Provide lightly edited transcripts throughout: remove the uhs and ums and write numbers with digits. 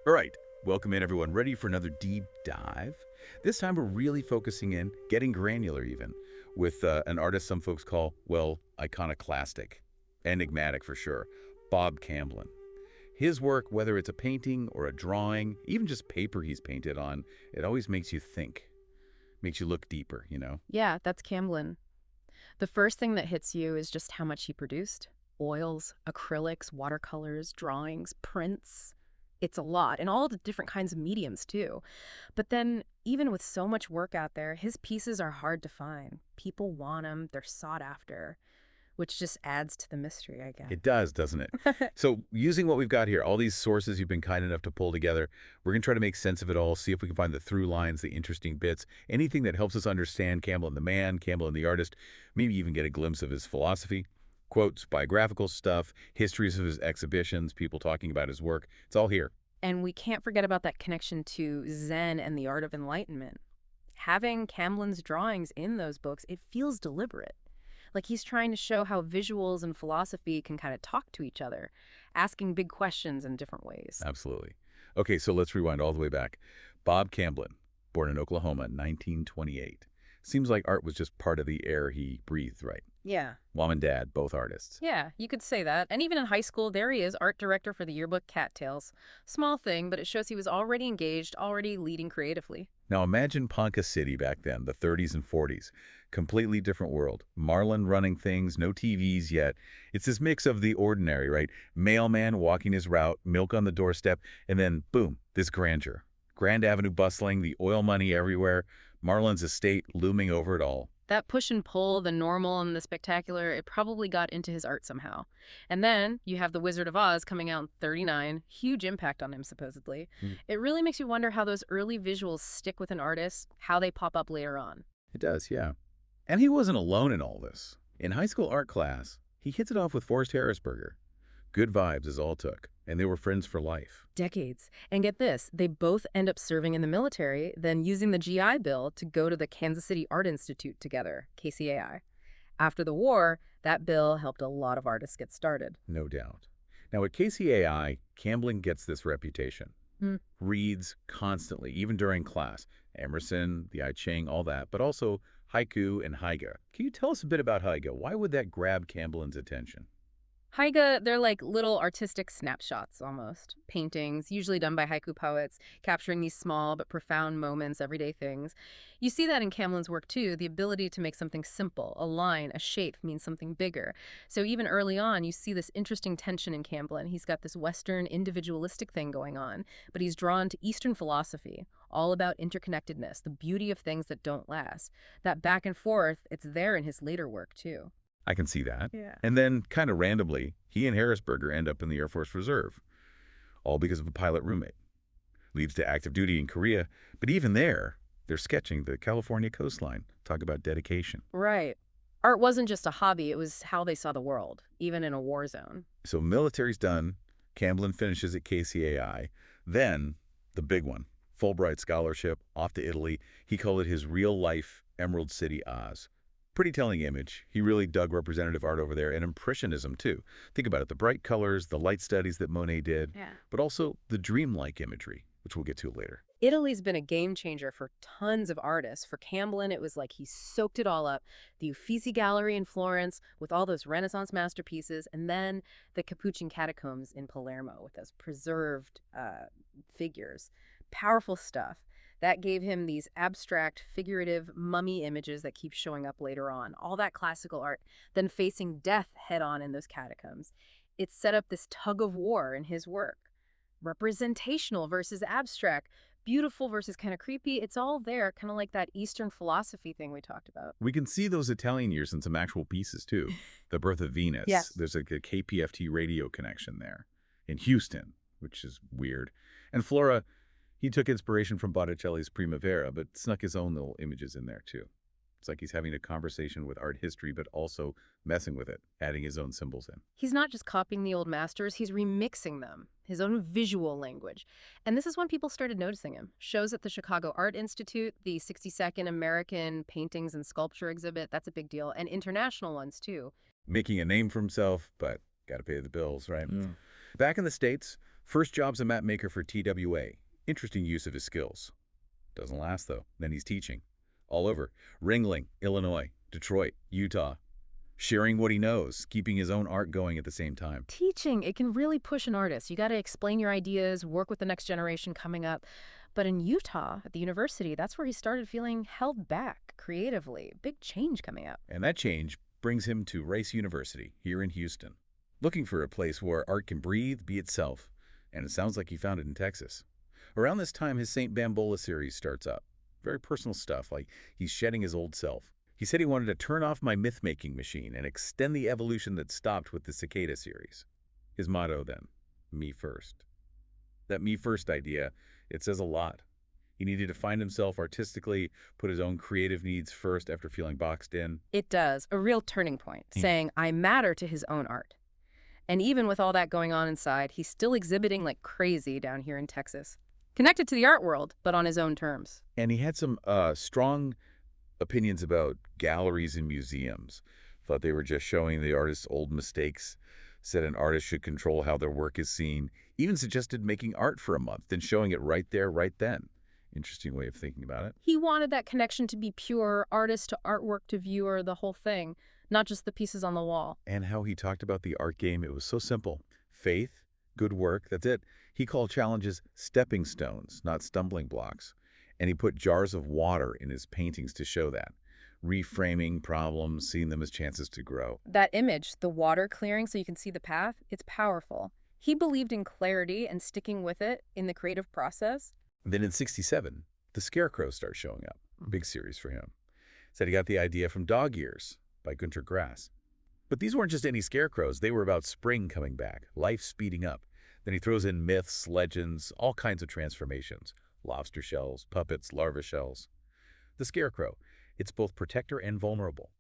All right, welcome in everyone. Ready for another deep dive? This time we're really focusing in, getting granular even, with an artist some folks call, well, iconoclastic, enigmatic for sure, Bob Camblin. His work, whether it's a painting or a drawing, even just paper he's painted on, it always makes you think, makes you look deeper, you know? Yeah, that's Camblin. The first thing that hits you is just how much he produced. Oils, acrylics, watercolors, drawings, prints. It's a lot, and all the different kinds of mediums, too. But then, even with so much work out there, his pieces are hard to find. People want them, they're sought after, which just adds to the mystery, I It guess. does, doesn't it? So using what we've got here, all these sources you've been kind enough to pull together, we're going to try to make sense of it all, see if we can find the through lines, the interesting bits, anything that helps us understand Campbell the man, Campbell the artist, maybe even get a glimpse of his philosophy, quotes, biographical stuff, histories of his exhibitions, people talking about his work. It's all here. And we can't forget about that connection to Zen and the art of enlightenment. Having Camblin's drawings in those books, it feels deliberate. Like he's trying to show how visuals and philosophy can kind of talk to each other, asking big questions in different ways. Absolutely. Okay, so let's rewind all the way back. Bob Camblin, born in Oklahoma, 1928. Seems like art was just part of the air he breathed, right? Yeah. Mom and dad, both artists. Yeah, you could say that. And even in high school, there he is, art director for the yearbook Cattails. Small thing, but it shows he was already engaged, already leading creatively. Now imagine Ponca City back then, the 30s and 40s. Completely different world. Marlin running things, no TVs yet. It's this mix of the ordinary, right? Mailman walking his route, milk on the doorstep, and then, boom, this grandeur. Grand Avenue bustling, the oil money everywhere, Marlin's estate looming over it all. That push and pull, the normal and the spectacular, it probably got into his art somehow. And then you have The Wizard of Oz coming out in 39, huge impact on him, supposedly. Mm. It really makes you wonder how those early visuals stick with an artist, how they pop up later on. It does, yeah. And he wasn't alone in all this. In high school art class, he hits it off with Forrest Harrisberger. Good vibes is all it took, and they were friends for life. Decades. And get this, they both end up serving in the military, then using the GI Bill to go to the Kansas City Art Institute together, KCAI. After the war, that bill helped a lot of artists get started. No doubt. Now at KCAI, Camblin gets this reputation. Hmm. Reads constantly, even during class. Emerson, the I Ching, all that, but also haiku and haiga. Can you tell us a bit about haiga? Why would that grab Camblin's attention? Haiga, they're like little artistic snapshots almost. Paintings, usually done by haiku poets, capturing these small but profound moments, everyday things. You see that in Camlin's work too, the ability to make something simple, a line, a shape means something bigger. So even early on, you see this interesting tension in Camblin. He's got this Western individualistic thing going on, but he's drawn to Eastern philosophy, all about interconnectedness, the beauty of things that don't last. That back and forth, it's there in his later work too. I can see that. Yeah. And then, kind of randomly, he and Harrisberger end up in the Air Force Reserve, all because of a pilot roommate. Leads to active duty in Korea, but even there, they're sketching the California coastline. Talk about dedication. Right. Art wasn't just a hobby, it was how they saw the world, even in a war zone. So military's done. Camblin finishes at KCAI. Then, the big one, Fulbright scholarship, off to Italy. He called it his real-life Emerald City Oz. Pretty telling image. He really dug representative art over there, and impressionism too. Think about it, the bright colors, the light studies that Monet did, Yeah. but also the dreamlike imagery, which we'll get to later. Italy's been a game changer for tons of artists. For Camblin, it was like he soaked it all up. The Uffizi Gallery in Florence with all those Renaissance masterpieces, and then the Capuchin Catacombs in Palermo with those preserved figures. Powerful stuff. That gave him these abstract, figurative mummy images that keep showing up later on. All that classical art, then facing death head on in those catacombs. It set up this tug of war in his work. Representational versus abstract, beautiful versus kind of creepy. It's all there, kind of like that Eastern philosophy thing we talked about. We can see those Italian years in some actual pieces too. The Birth of Venus. Yes. There's a KPFT radio connection there. In Houston, which is weird. And Flora, he took inspiration from Botticelli's Primavera, but snuck his own little images in there too. It's like he's having a conversation with art history, but also messing with it, adding his own symbols in. He's not just copying the old masters, he's remixing them, his own visual language. And this is when people started noticing him. Shows at the Chicago Art Institute, the 62nd American Paintings and Sculpture exhibit, that's a big deal, and international ones too. Making a name for himself, but got to pay the bills, right? Yeah. Back in the States, First job's a map maker for TWA. Interesting use of his skills. Doesn't last, though. Then he's teaching. All over. Ringling, Illinois, Detroit, Utah. Sharing what he knows, keeping his own art going at the same time. Teaching, it can really push an artist. You got to explain your ideas, work with the next generation coming up. But in Utah, at the university, that's where he started feeling held back creatively. Big change coming up. And that change brings him to Rice University, here in Houston. Looking for a place where art can breathe, be itself. And it sounds like he found it in Texas. Around this time, his St. Bambola series starts up. Very personal stuff, like he's shedding his old self. He said he wanted to turn off my myth-making machine and extend the evolution that stopped with the Cicada series. His motto, then, me first. That me first idea, it says a lot. He needed to find himself artistically, put his own creative needs first after feeling boxed in. It does, a real turning point, saying I matter to his own art. And even with all that going on inside, he's still exhibiting like crazy down here in Texas. Connected to the art world, but on his own terms. And he had some strong opinions about galleries and museums. Thought they were just showing the artist's old mistakes. Said an artist should control how their work is seen. Even suggested making art for a month, then showing it right there, right then. Interesting way of thinking about it. He wanted that connection to be pure, artist to artwork to viewer, the whole thing, not just the pieces on the wall. And how he talked about the art game, it was so simple. Faith, good work, that's it. He called challenges stepping stones, not stumbling blocks. And he put jars of water in his paintings to show that. Reframing problems, seeing them as chances to grow. That image, the water clearing so you can see the path, it's powerful. He believed in clarity and sticking with it in the creative process. Then in '67, the scarecrows start showing up. Big series for him. Said he got the idea from Dog Ears by Günter Grass. But these weren't just any scarecrows. They were about spring coming back, life speeding up. Then he throws in myths, legends, all kinds of transformations. Lobster shells, puppets, larva shells. The scarecrow, it's both protector and vulnerable.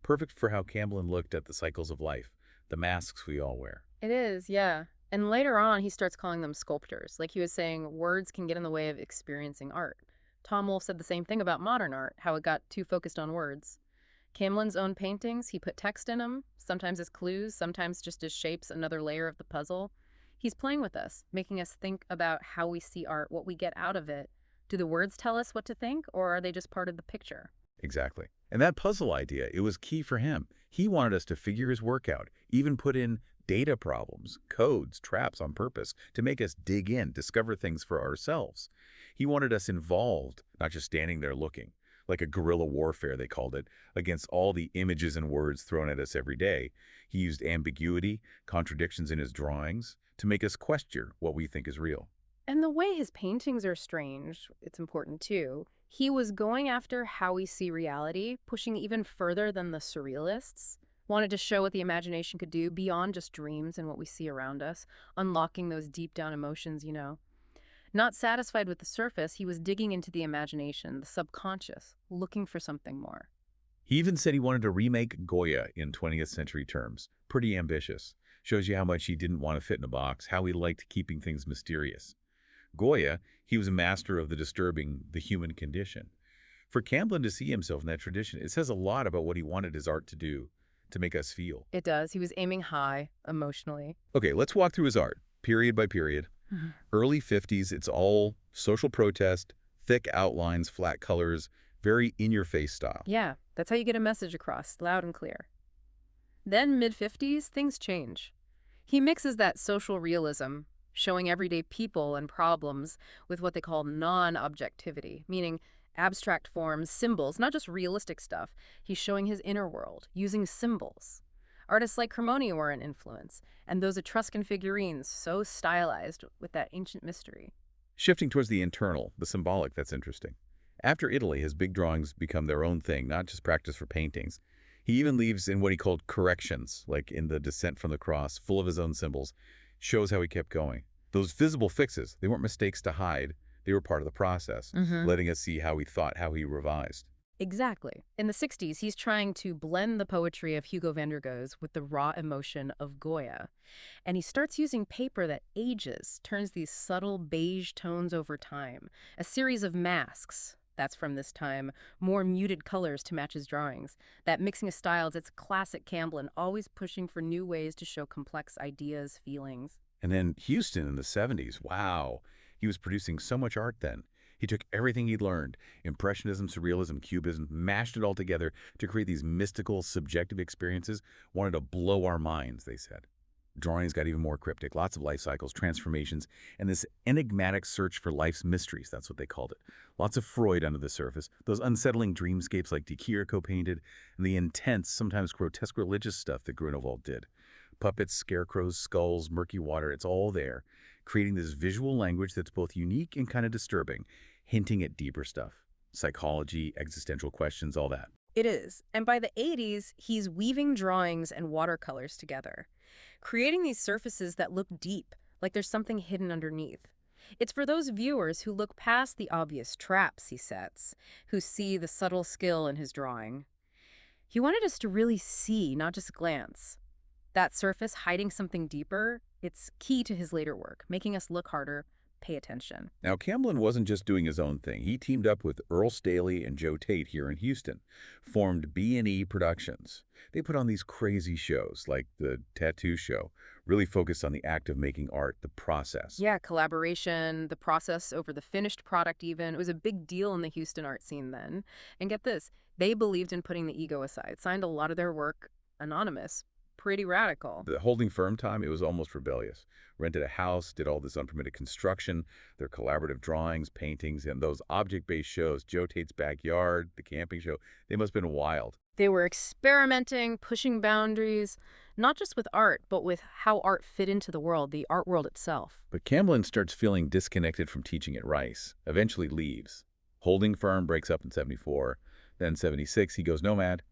Perfect for how Camblin looked at the cycles of life, the masks we all wear. It is, yeah. And later on, he starts calling them sculptors. Like he was saying, words can get in the way of experiencing art. Tom Wolfe said the same thing about modern art, how it got too focused on words. Camblin's own paintings, he put text in them, sometimes as clues, sometimes just as shapes, another layer of the puzzle. He's playing with us, making us think about how we see art, what we get out of it. Do the words tell us what to think, or are they just part of the picture? Exactly. And that puzzle idea, it was key for him. He wanted us to figure his work out, even put in data problems, codes, traps on purpose to make us dig in, discover things for ourselves. He wanted us involved, not just standing there looking, like a guerrilla warfare, they called it, against all the images and words thrown at us every day. He used ambiguity, contradictions in his drawings, to make us question what we think is real. And the way his paintings are strange, it's important too. He was going after how we see reality, pushing even further than the surrealists. Wanted to show what the imagination could do beyond just dreams and what we see around us, unlocking those deep down emotions, you know. Not satisfied with the surface, he was digging into the imagination, the subconscious, looking for something more. He even said he wanted to remake Goya in 20th century terms. Pretty ambitious. Shows you how much he didn't want to fit in a box, how he liked keeping things mysterious. Goya, he was a master of the disturbing, the human condition. For Camblin to see himself in that tradition, it says a lot about what he wanted his art to do, to make us feel. It does. He was aiming high, emotionally. Okay, let's walk through his art, period by period. Early 50s, it's all social protest, thick outlines, flat colors, very in-your-face style. Yeah, that's how you get a message across, loud and clear. Then mid-50s, things change. He mixes that social realism, showing everyday people and problems, with what they call non-objectivity, meaning abstract forms, symbols, not just realistic stuff. He's showing his inner world, using symbols. Artists like Cremoni were an influence, and those Etruscan figurines, so stylized with that ancient mystery. Shifting towards the internal, the symbolic, that's interesting. After Italy, his big drawings become their own thing, not just practice for paintings. He even leaves in what he called corrections, like in the Descent from the Cross, full of his own symbols. Shows how he kept going. Those visible fixes, they weren't mistakes to hide. They were part of the process, letting us see how he thought, how he revised. Exactly. In the 60s, he's trying to blend the poetry of Hugo van der Goes with the raw emotion of Goya. And he starts using paper that ages, turns these subtle beige tones over time. A series of masks, that's from this time, more muted colors to match his drawings. That mixing of styles, it's classic Camblin, always pushing for new ways to show complex ideas, feelings. And then Houston in the 70s, wow, he was producing so much art then. He took everything he'd learned, Impressionism, Surrealism, Cubism, mashed it all together to create these mystical, subjective experiences, wanted to blow our minds, they said. Drawings got even more cryptic, lots of life cycles, transformations, and this enigmatic search for life's mysteries, that's what they called it. Lots of Freud under the surface, those unsettling dreamscapes like De Chirico painted, and the intense, sometimes grotesque religious stuff that Grunewald did. Puppets, scarecrows, skulls, murky water, it's all there, creating this visual language that's both unique and kind of disturbing, hinting at deeper stuff. Psychology, existential questions, all that. It is. And by the 80s, he's weaving drawings and watercolors together, creating these surfaces that look deep, like there's something hidden underneath. It's for those viewers who look past the obvious traps he sets, who see the subtle skill in his drawing. He wanted us to really see, not just glance. That surface hiding something deeper, it's key to his later work, making us look harder, pay attention. Now, Camblin wasn't just doing his own thing. He teamed up with Earl Staley and Joe Tate here in Houston, formed B&E Productions. They put on these crazy shows, like the Tattoo Show, really focused on the act of making art, the process. Yeah, collaboration, the process over the finished product even. It was a big deal in the Houston art scene then. And get this, they believed in putting the ego aside, signed a lot of their work anonymous. Pretty radical. The holding firm time, it was almost rebellious. Rented a house, did all this unpermitted construction, their collaborative drawings, paintings, and those object-based shows, Joe Tate's Backyard, the camping show, they must have been wild. They were experimenting, pushing boundaries, not just with art, but with how art fit into the world, the art world itself. But Camblin starts feeling disconnected from teaching at Rice, eventually leaves. Holding firm breaks up in 74. Then 76, he goes nomad,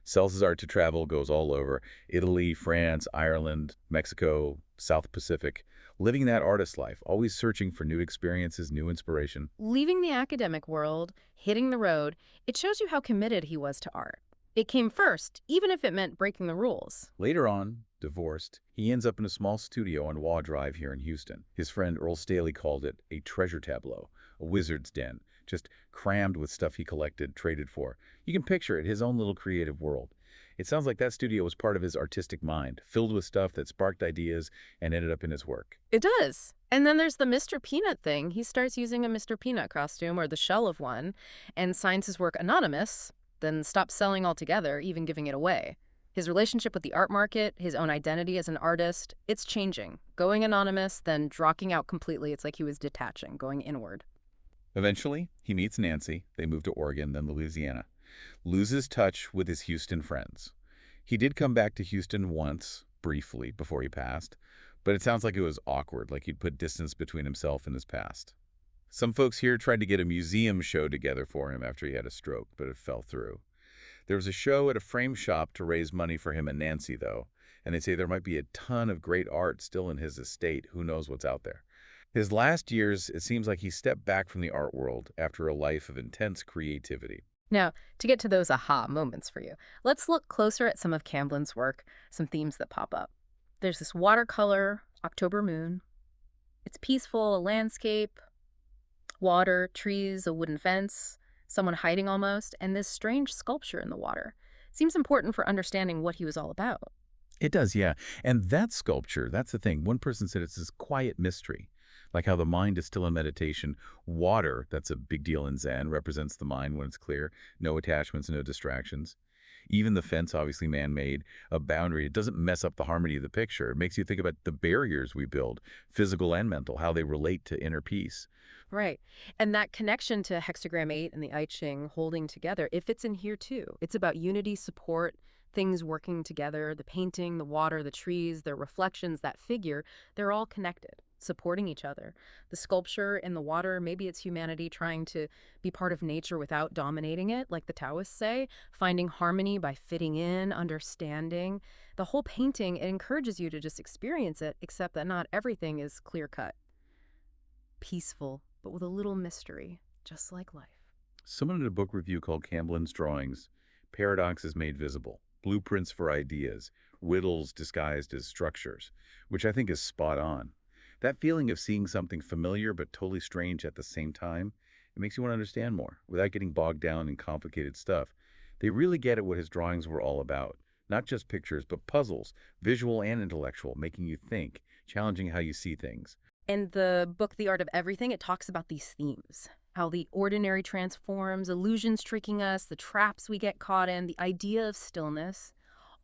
sells his art to travel, goes all over Italy, France, Ireland, Mexico, South Pacific, living that artist life, always searching for new experiences, new inspiration. Leaving the academic world, hitting the road, it shows you how committed he was to art. It came first, even if it meant breaking the rules. Later on, divorced, he ends up in a small studio on Waugh Drive here in Houston. His friend Earl Staley called it a treasure tableau, a wizard's den, just crammed with stuff he collected, traded for. You can picture it, his own little creative world. It sounds like that studio was part of his artistic mind, filled with stuff that sparked ideas and ended up in his work. It does. And then there's the Mr. Peanut thing. He starts using a Mr. Peanut costume or the shell of one and signs his work anonymous, then stops selling altogether, even giving it away. His relationship with the art market, his own identity as an artist, it's changing. Going anonymous, then dropping out completely. It's like he was detaching, going inward. Eventually, he meets Nancy. They move to Oregon, then Louisiana. Loses touch with his Houston friends. He did come back to Houston once, briefly, before he passed, but it sounds like it was awkward, like he'd put distance between himself and his past. Some folks here tried to get a museum show together for him after he had a stroke, but it fell through. There was a show at a frame shop to raise money for him and Nancy, though, and they say there might be a ton of great art still in his estate. Who knows what's out there? His last years, it seems like he stepped back from the art world after a life of intense creativity. Now, to get to those aha moments for you, let's look closer at some of Camblin's work, some themes that pop up. There's this watercolor, October moon. It's peaceful, a landscape, water, trees, a wooden fence, someone hiding almost, and this strange sculpture in the water. Seems important for understanding what he was all about. It does, yeah. And that sculpture, that's the thing. One person said it's this quiet mystery, like how the mind is still in meditation. Water, that's a big deal in Zen, represents the mind when it's clear. No attachments, no distractions. Even the fence, obviously man-made, a boundary. It doesn't mess up the harmony of the picture. It makes you think about the barriers we build, physical and mental, how they relate to inner peace. Right. And that connection to hexagram 8 and the I Ching holding together, it fits in here too. It's about unity, support, things working together, the painting, the water, the trees, their reflections, that figure, they're all connected, supporting each other. The sculpture in the water, maybe it's humanity trying to be part of nature without dominating it, like the Taoists say, finding harmony by fitting in, understanding. The whole painting, it encourages you to just experience it, except that not everything is clear-cut. Peaceful, but with a little mystery, just like life. Someone in a book review called Camblin's Drawings, Paradoxes Made Visible, Blueprints for Ideas, Riddles Disguised as Structures, which I think is spot on. That feeling of seeing something familiar but totally strange at the same time, it makes you want to understand more, without getting bogged down in complicated stuff. They really get at what his drawings were all about. Not just pictures, but puzzles, visual and intellectual, making you think, challenging how you see things. In the book, The Art of Everything, it talks about these themes. How the ordinary transforms, illusions tricking us, the traps we get caught in, the idea of stillness.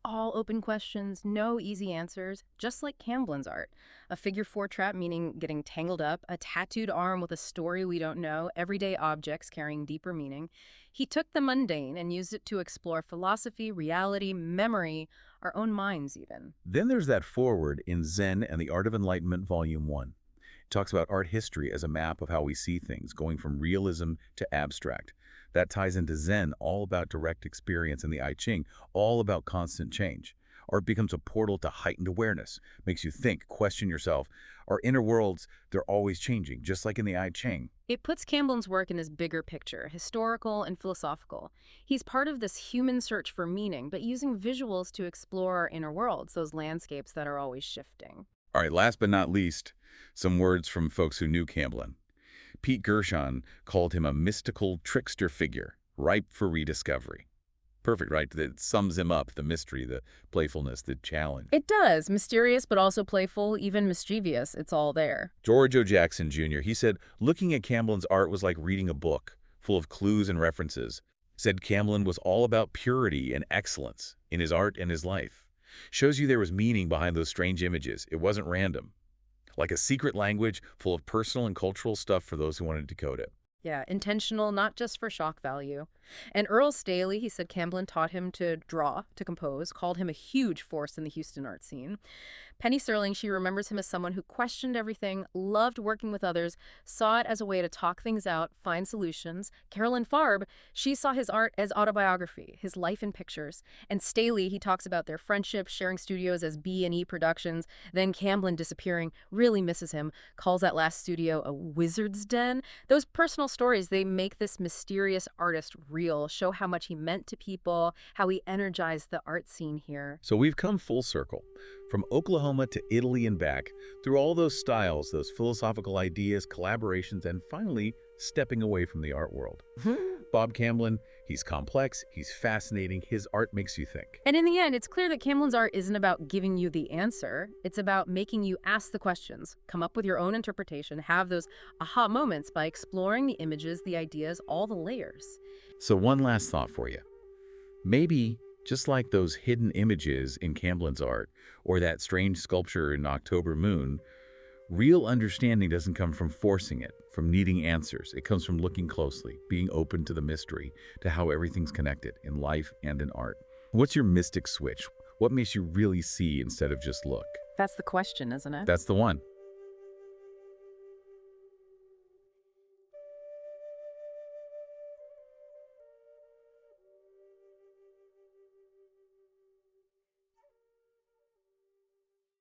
All open questions, no easy answers, just like Camblin's art. A figure four trap, meaning getting tangled up, a tattooed arm with a story we don't know, everyday objects carrying deeper meaning. He took the mundane and used it to explore philosophy, reality, memory, our own minds even. Then there's that foreword in Zen and the Art of Enlightenment, Volume 1. It talks about art history as a map of how we see things, going from realism to abstract. That ties into Zen, all about direct experience, and the I Ching, all about constant change. Art becomes a portal to heightened awareness, makes you think, question yourself. Our inner worlds, they're always changing, just like in the I Ching. It puts Camblin's work in this bigger picture, historical and philosophical. He's part of this human search for meaning, but using visuals to explore our inner worlds, those landscapes that are always shifting. All right, last but not least, some words from folks who knew Camblin. Pete Gershon called him a mystical trickster figure, ripe for rediscovery. Perfect, right? That sums him up, the mystery, the playfulness, the challenge. It does. Mysterious, but also playful, even mischievous. It's all there. George O. Jackson Jr., he said, looking at Camblin's art was like reading a book, full of clues and references. Said Camblin was all about purity and excellence in his art and his life. Shows you there was meaning behind those strange images. It wasn't random. Like a secret language full of personal and cultural stuff for those who wanted to decode it. Yeah, intentional, not just for shock value. And Earl Staley, he said Camblin taught him to draw, to compose, called him a huge force in the Houston art scene. Penny Serling, she remembers him as someone who questioned everything, loved working with others, saw it as a way to talk things out, find solutions. Carolyn Farb, she saw his art as autobiography, his life in pictures. And Staley, he talks about their friendship, sharing studios as B&E Productions. Then Camblin disappearing, really misses him, calls that last studio a wizard's den. Those personal stories, they make this mysterious artist real, show how much he meant to people, how he energized the art scene here. So we've come full circle, from Oklahoma to Italy and back, through all those styles, those philosophical ideas, collaborations, and finally, stepping away from the art world. Bob Camblin, he's complex, he's fascinating, his art makes you think. And in the end, it's clear that Camblin's art isn't about giving you the answer. It's about making you ask the questions, come up with your own interpretation, have those aha moments by exploring the images, the ideas, all the layers. So one last thought for you. Maybe, just like those hidden images in Camblin's art, or that strange sculpture in October Moon, real understanding doesn't come from forcing it, from needing answers. It comes from looking closely, being open to the mystery, to how everything's connected in life and in art. What's your mystic switch? What makes you really see instead of just look? That's the question, isn't it? That's the one.